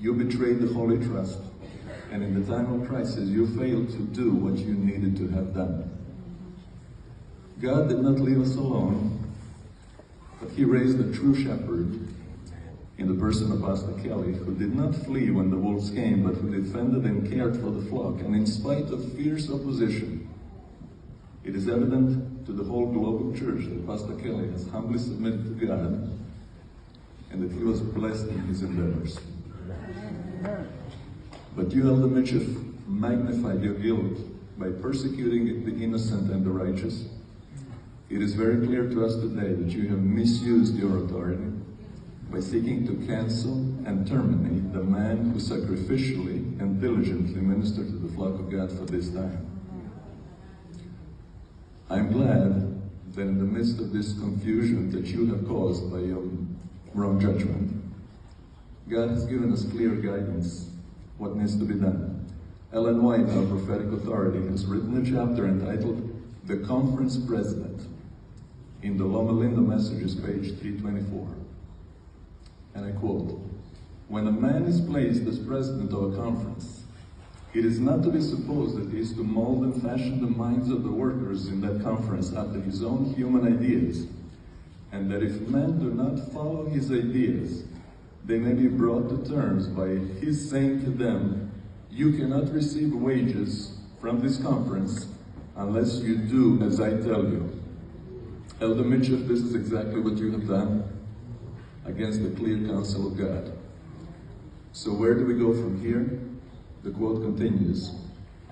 You betrayed the holy trust, and in the time of crisis, you failed to do what you needed to have done. God did not leave us alone, but He raised a true shepherd in the person of Pastor Kelly, who did not flee when the wolves came, but who defended and cared for the flock. And in spite of fierce opposition, it is evident to the whole global church that Pastor Kelly has humbly submitted to God and that he was blessed in his endeavors. But you, Elder Mitchell, magnified your guilt by persecuting the innocent and the righteous. It is very clear to us today that you have misused your authority by seeking to cancel and terminate the man who sacrificially and diligently ministered to the flock of God for this time. I'm glad that in the midst of this confusion that you have caused by your wrong judgment, God has given us clear guidance what needs to be done. Ellen White, our prophetic authority, has written a chapter entitled The Conference President in the Loma Linda Messages, page 324. And I quote, "When a man is placed as president of a conference, it is not to be supposed that he is to mold and fashion the minds of the workers in that conference after his own human ideas, and that if men do not follow his ideas, they may be brought to terms by his saying to them, 'You cannot receive wages from this conference unless you do as I tell you.'" Elder Mitchell, this is exactly what you have done against the clear counsel of God. So where do we go from here? The quote continues,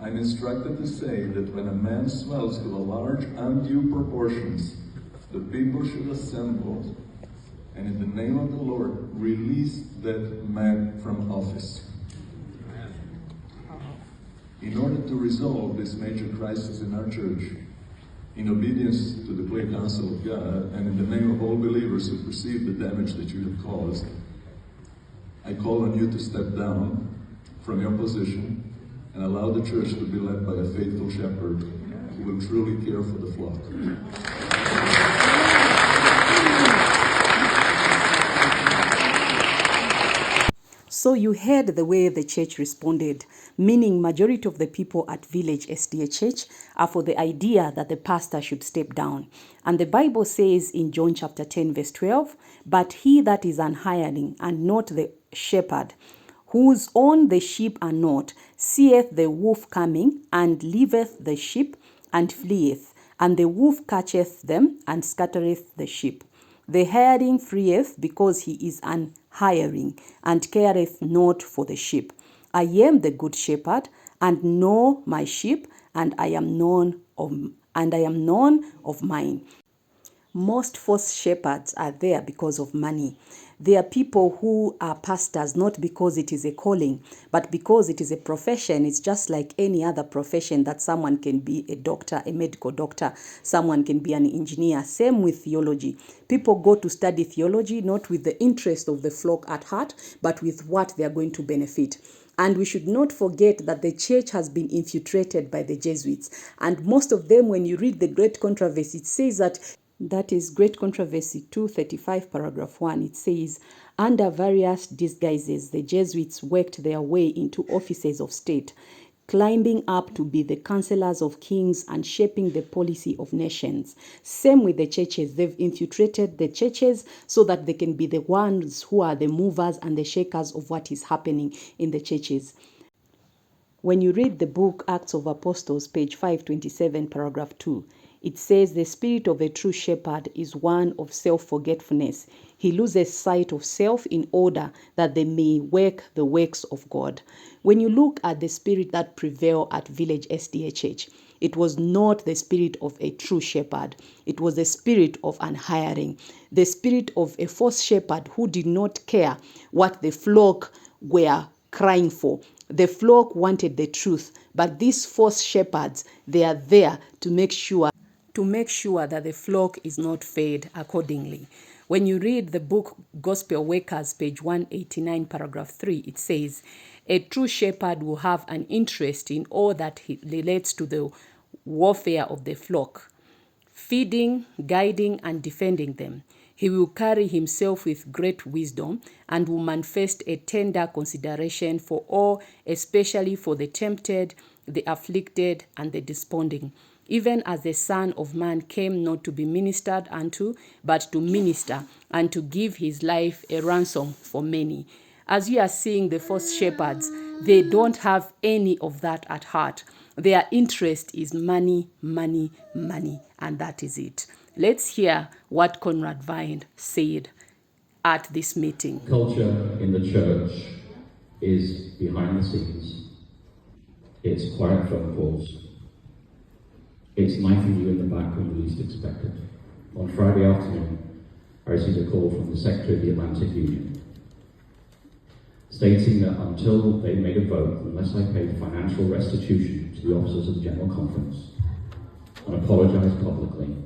"I'm instructed to say that when a man swells to a large undue proportions, the people should assemble and in the name of the Lord release that man from office." In order to resolve this major crisis in our church, in obedience to the clear counsel of God, and in the name of all believers who perceive the damage that you have caused, I call on you to step down from your position and allow the church to be led by a faithful shepherd who will truly care for the flock. So you heard the way the church responded, meaning majority of the people at Village SDA Church are for the idea that the pastor should step down. And the Bible says in John chapter 10 verse 12, "But he that is an hireling and not the shepherd, whose own the sheep are not, seeth the wolf coming, and leaveth the sheep, and fleeth, and the wolf catcheth them, and scattereth the sheep. The hireling fleeth, because he is an hireling, and careth not for the sheep. I am the good shepherd, and know my sheep, and I am known of mine." Most false shepherds are there because of money. They are people who are pastors not because it is a calling, but because it is a profession. It's just like any other profession that someone can be a doctor, a medical doctor, someone can be an engineer. Same with theology. People go to study theology not with the interest of the flock at heart, but with what they are going to benefit. And we should not forget that the church has been infiltrated by the Jesuits. And most of them, when you read the Great Controversy, it says that is Great Controversy 235 paragraph 1. It says, "Under various disguises, the Jesuits worked their way into offices of state, climbing up to be the counselors of kings and shaping the policy of nations." Same with the churches. They've infiltrated the churches so that they can be the ones who are the movers and the shakers of what is happening in the churches. When you read the book Acts of Apostles, page 527, paragraph 2, it says, "The spirit of a true shepherd is one of self-forgetfulness. He loses sight of self in order that they may work the works of God." When you look at the spirit that prevailed at Village SDA Church, it was not the spirit of a true shepherd. It was the spirit of an hireling, the spirit of a false shepherd who did not care what the flock were crying for. The flock wanted the truth, but these false shepherds, they are there to make sure that the flock is not fed accordingly. When you read the book Gospel Workers, page 189, paragraph 3, it says, "A true shepherd will have an interest in all that relates to the welfare of the flock, feeding, guiding, and defending them. He will carry himself with great wisdom and will manifest a tender consideration for all, especially for the tempted, the afflicted, and the desponding. Even as the Son of Man came not to be ministered unto, but to minister, and to give his life a ransom for many. As you are seeing the false shepherds, they don't have any of that at heart. Their interest is money, money, money, and that is it. Let's hear what Conrad Vine said at this meeting. Culture in the church is behind the scenes. It's quiet phone calls. It's knifing you in the back when you least expect it. On Friday afternoon, I received a call from the Secretary of the Atlantic Union, stating that until they made a vote, unless I paid financial restitution to the officers of the General Conference and apologised publicly,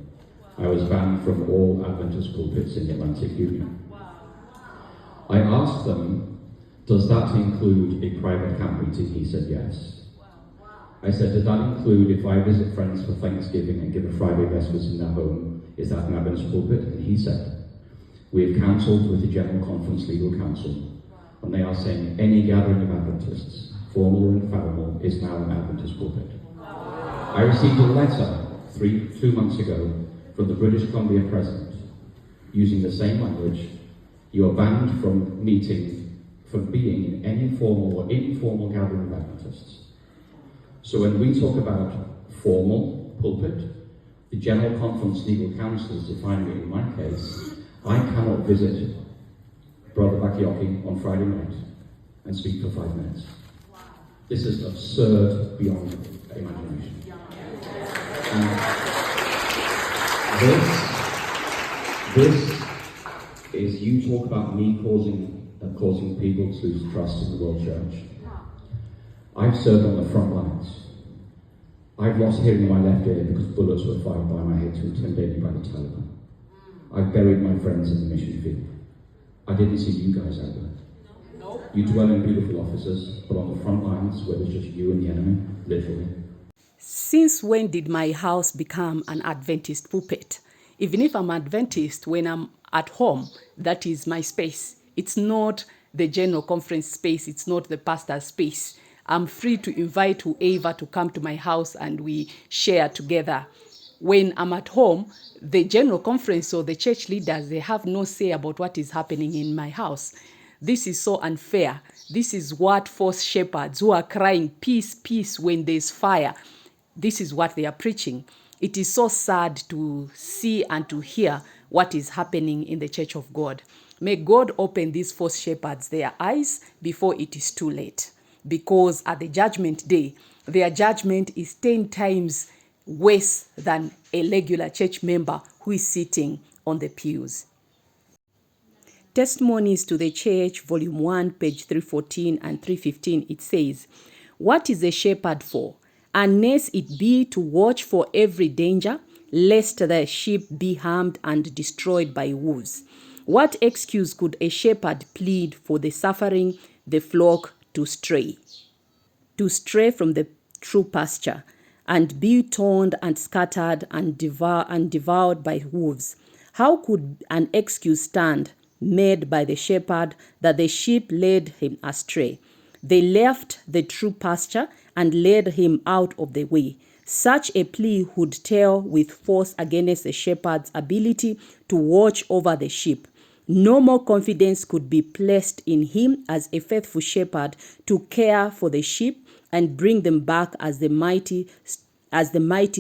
I was banned from all Adventist pulpits in the Atlantic Union. I asked them, does that include a private camp meeting? He said yes. I said, does that include if I visit friends for Thanksgiving and give a Friday vespers in their home, is that an Adventist pulpit? And he said, we have counselled with the General Conference Legal Council, and they are saying any gathering of Adventists, formal or informal, is now an Adventist pulpit. I received a letter 2 months ago from the British Columbia President using the same language. You are banned from being in any formal or informal gathering of Adventists. So when we talk about formal pulpit, the General Conference Legal Council is defining it in my case. I cannot visit Brother Bakioki on Friday night and speak for 5 minutes. This is absurd beyond imagination. This is, you talk about me causing people to lose trust in the World Church. I've served on the front lines. I've lost hearing in my left ear because bullets were fired by my head to intimidate me by the Taliban. I've buried my friends in the mission field. I didn't see you guys out there. No. You dwell in beautiful offices, but on the front lines where there's just you and the enemy, literally. Since when did my house become an Adventist pulpit? Even if I'm Adventist, when I'm at home, that is my space. It's not the general conference space. It's not the pastor's space. I'm free to invite whoever to come to my house and we share together. When I'm at home, the general conference or the church leaders, they have no say about what is happening in my house. This is so unfair. This is what false shepherds who are crying, peace, peace, when there's fire. This is what they are preaching. It is so sad to see and to hear what is happening in the church of God. May God open these false shepherds their eyes before it is too late. Because at the judgment day, their judgment is 10 times worse than a regular church member who is sitting on the pews. Testimonies to the Church, Volume 1, page 314 and 315, it says, what is a shepherd for? Unless it be to watch for every danger, lest the sheep be harmed and destroyed by wolves. What excuse could a shepherd plead for the suffering the flock to stray from the true pasture, and be torn and scattered and devoured by wolves? How could an excuse stand made by the shepherd that the sheep led him astray? They left the true pasture and led him out of the way. Such a plea would tell with force against the shepherd's ability to watch over the sheep. No more confidence could be placed in him as a faithful shepherd to care for the sheep and bring them back as the mighty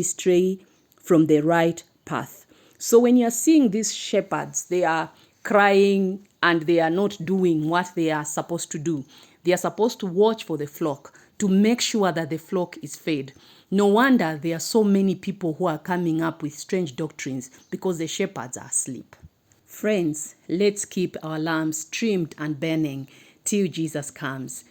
stray from the right path. So when you are seeing these shepherds, they are crying and they are not doing what they are supposed to do. They are supposed to watch for the flock, to make sure that the flock is fed. No wonder there are so many people who are coming up with strange doctrines, because the shepherds are asleep. Friends, let's keep our lamps trimmed and burning till Jesus comes.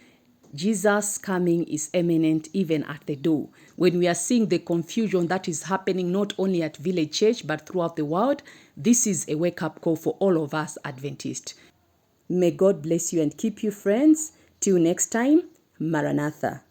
Jesus' coming is imminent even at the door. When we are seeing the confusion that is happening not only at Village Church but throughout the world, this is a wake-up call for all of us Adventists. May God bless you and keep you, friends. Till next time, Maranatha.